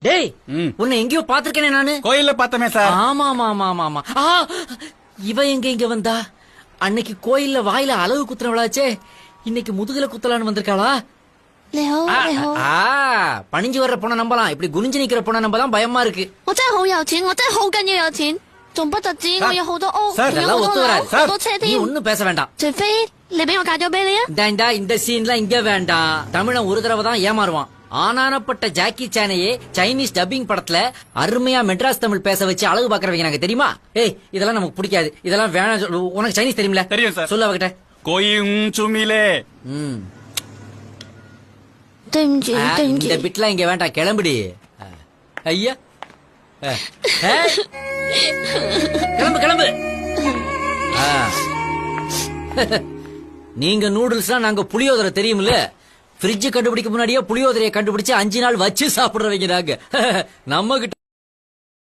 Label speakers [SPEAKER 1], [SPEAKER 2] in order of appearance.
[SPEAKER 1] டேய் உன்னை எங்கேயோ பாத்திருக்கேனே நானு.
[SPEAKER 2] கோயில்ல பார்த்தமே சார்.
[SPEAKER 1] ஆமா ஆமா ஆமா ஆமா ஆமா. இவ எங்க இங்க வந்தா? அன்னைக்கு கோயில்ல வாயில அளவு குத்துறவளாச்சே, இன்னைக்கு முதுகுல குத்தலான்னு வந்திருக்காளா? பணிஞ்சு வர்ற பொண்ண நம்பலாம், இப்படி குனிஞ்சு நிக்கிற பொண்ண நம்பதான் பயமா இருக்கு. நீ ஒண்ணும் பேச வேண்டாம். இந்த சீன்லாம் இங்க வேண்டாம். தமிழன் ஒரு தடவை தான் ஏமாறுவான். ஆனானப்பட்ட ஜாக்கி சானையே சைனீஸ் டப்பிங் படத்துல அருமையா மெட்ராஸ் தமிழ் பேச வச்சு அழகு பாக்குறவங்க நாங்க தெரியுமா? ஏய் இதெல்லாம் நமக்கு பிடிக்காது, இதெல்லாம் வேணாம். உனக்கு சைனீஸ் தெரியுமில?
[SPEAKER 2] தெரியும் சார்.
[SPEAKER 1] சொல்ல அவகிட்ட.
[SPEAKER 2] கோயிலே
[SPEAKER 1] இந்த பிட்லாம் இங்க வேண்டாம், கிளம்புடி. ஐயா கிளம்பு கிளம்பு. நீங்க நூடுல்ஸ் நாங்க புளியோதரை தெரியுமில்ல? ஃப்ரிட்ஜ் கண்டுபிடிக்க முன்னாடியே புளியோதரையை கண்டுபிடிச்சு 5 நாள் வச்சு சாப்பிடுறவங்க நாங்க. நம்ம கிட்ட